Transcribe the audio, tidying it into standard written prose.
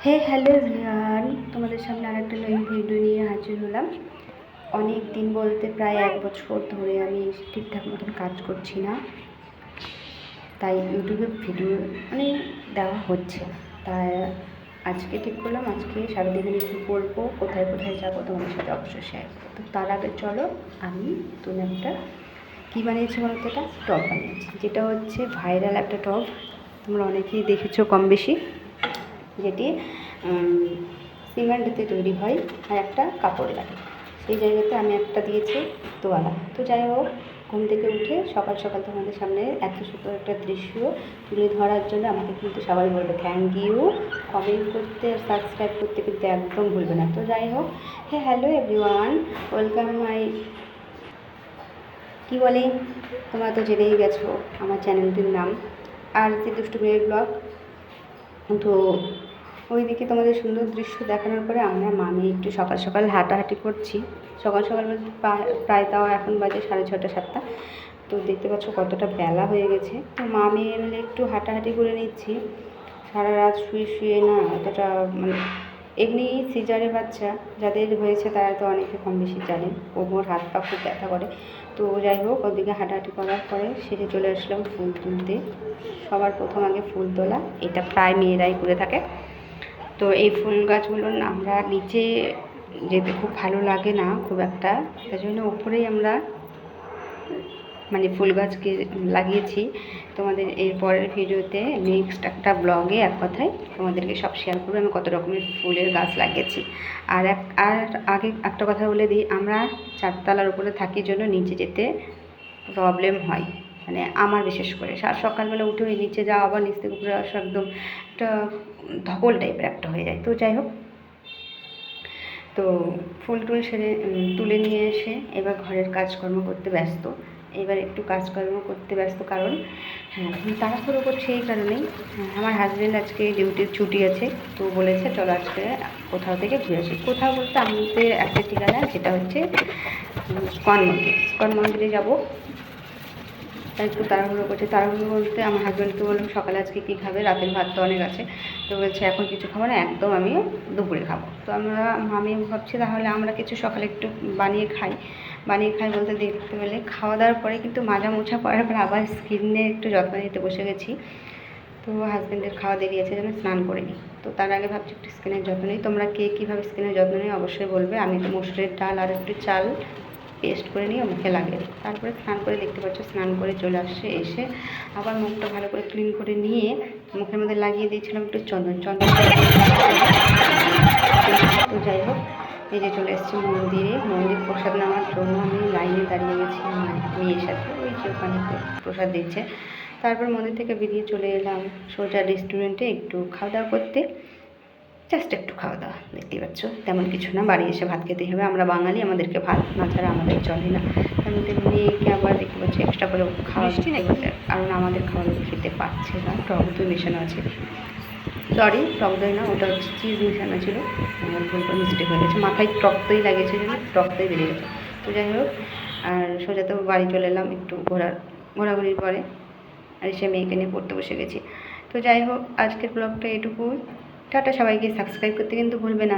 হে hello everyone, তোমাদের সামনে আরেকটা নতুন ভিডিও নিয়ে হাজির হলাম। অনেক দিন বলতে প্রায় 1 বছর ধরে আমি ঠিকঠাক মতন কাজ করছি না, তাই ইউটিউবে ভিডিও দেওয়া হচ্ছে। তাই আজকে ঠিক করলাম আজকে সারাদিনে কী করবো, কোথায় কোথায় যাবো তোমাদের সাথে অবশ্যই শেয়ার করবো। তো তার আগে চলো আমি তুমি একটা কী বানিয়েছি বলতে, এটা টপ বানিয়েছি, যেটা হচ্ছে ভাইরাল একটা টপ। তোমরা অনেকেই দেখেছো কম বেশি, যেটি সিমেন্টতে তৈরি হয় আর একটা কাপড় লাগে। সেই জায়গাতে আমি একটা দিয়েছি তোয়ালা। তো যাই হোক, ঘুম থেকে উঠে সকাল সকাল তোমাদের সামনে এত সুন্দর একটা দৃশ্য তুলে ধরার জন্য আমাকে কিন্তু সবাই বলবে থ্যাংক ইউ। কমেন্ট করতে আর সাবস্ক্রাইব করতে কিন্তু একদম ভুলবে না। তো যাই হোক, হ্যালো এভরিওয়ান, ওয়েলকাম মাই কী বলে, তোমরা তো জেনেই গেছো আমার চ্যানেলটির নাম আর যে দুষ্টু মেয়ের ব্লগ। তো ওইদিকে তোমাদের সুন্দর দৃশ্য দেখানোর পরে আমরা মামি একটু সকাল সকাল হাঁটাহাঁটি করছি। সকাল সকাল বলতে প্রায় তাও এখন বাজে 6:30 7টা। তো দেখতে পাচ্ছ কতটা বেলা হয়ে গেছে। তো মামি মিলে একটু হাঁটাহাঁটি করে নিচ্ছি। সারা রাত শুয়ে শুয়ে না অতটা এমনি সিজারের বাচ্চা যাদের হয়েছে তারা তো অনেকে কম বেশি জানেন, কোমর হাত পা খুব ব্যথা করে। তো যাই হোক, ওদিকে হাঁটাহাঁটি করার পরে সেরে চলে আসলাম ফুল তুলতে। সবার প্রথম আগে ফুল তোলা, এটা প্রায় মেয়েরাই করে থাকে। তো এই ফুল গাছগুলো আমরা নিচে যেতে খুব ভালো লাগে না খুব একটা, তাই জন্য উপরেই আমরা ফুল গাছকে লাগিয়েছি। তোমাদের এর পরের ভিডিওতে নেক্সট একটা ব্লগে এক কথায় তোমাদেরকে সব শেয়ার করবো আমি কত রকমের ফুলের গাছ লাগিয়েছি। আর আগে একটা কথা বলে দিই, আমরা 4তলার উপরে থাকি জন্য নিচে যেতে প্রবলেম হয়, আমার বিশেষ করে সকালবেলা উঠে ওই নিচে যাওয়া আবার নিচ থেকে উপরে আসা একদম একটা ধকল টাইপের একটা হয়ে যায়। তো যাই হোক, তো ফুল টুল সেরে তুলে নিয়ে এসে এবার ঘরের কাজকর্ম করতে ব্যস্ত। এবার একটু কাজকর্ম করতে ব্যস্ত কারণ তাড়াহুড়ো করছে এই কারণেই, আমার হাজব্যান্ড আজকে ডিউটির ছুটি আছে। তো বলেছে চলো আজকে কোথাও থেকে ঘুরে আসি। কোথাও বলতে আমাদের একটা ঠিকানা, যেটা হচ্ছে ইস্কন মন্দির। ইস্কন মন্দিরে যাবো, তাই একটু তাড়াহুড়ো করছে। তাড়াহুড়ো বলতে আমার হাজব্যান্ডকে বললাম সকালে আজকে কী খাবে, রাতের ভাত তো অনেক আছে। তো বলছে এখন কিছু খাবো না, একদম আমি দুপুরে খাবো। তো আমি ভাবছি তাহলে আমরা কিছু সকালে একটু বানিয়ে খাই বলতে দেখতে পেলে খাওয়া দাওয়ার পরে কিন্তু মাজা মোছা করার পর আবার স্কিনের একটু যত্ন নিতে বসে গেছি। তো হাজব্যান্ডের খাওয়া দেরি আছে যেন স্নান করে নিই। তো তার আগে ভাবছি একটু স্কিনের যত্ন নিই। তোমরা কে কীভাবে স্কিনের যত্ন নিই অবশ্যই বলবে। আমি তো মসুরের ডাল আর একটু চাল পেস্ট করে নিয়ে মুখে লাগিয়ে দিই, তারপরে স্নান করে, দেখতে পাচ্ছ স্নান করে চলে আসছে। এসে আবার মুখটা ভালো করে ক্লিন করে নিয়ে মুখের মধ্যে লাগিয়ে দিয়েছিলাম একটু চন্দন। তো যাই হোক, এই যে চলে এসেছি মন্দির প্রসাদ নেওয়ার জন্য আমি লাইনে দাঁড়িয়ে গেছি মেয়ের সাথে, ওই যে ওখানে প্রসাদ দিচ্ছে। তারপর মন্দির থেকে বেরিয়ে চলে এলাম সোজা রেস্টুরেন্টে একটু খাওয়া দাওয়া করতে। জাস্ট একটু খাওয়া দাওয়া, দেখতেই পাচ্ছ তেমন কিছু না, বাড়ি এসে ভাত খেতেই হবে। আমরা বাঙালি, আমাদেরকে ভাত না ছাড়া আমাদের চলে না। তার মধ্যে মেয়েকে আবার দেখতে পাচ্ছি এক্সট্রা করে খাওয়া কারণ আমাদের খাওয়া খেতে পাচ্ছে না, টক দই মেশানো আছে। সরি, টক দই না, ওটা হচ্ছে চিজ মেশানো ছিল। আমার ভুল করে মিস্টেক হয়ে গেছে, মাথায় টক দই লাগিয়েছে জন্য টক দই বেরিয়ে গেছে। তো যাই হোক, আর সোজা তো বাড়ি চলে এলাম একটু ঘোরাঘুরির পরে, আর এসে মেয়েকে নিয়ে পড়তে বসে গেছি। তো যাই হোক, আজকের ব্লগটা এটুকুই। টাটা সবাইকে, সাবস্ক্রাইব করতে কিন্তু ভুলবে না।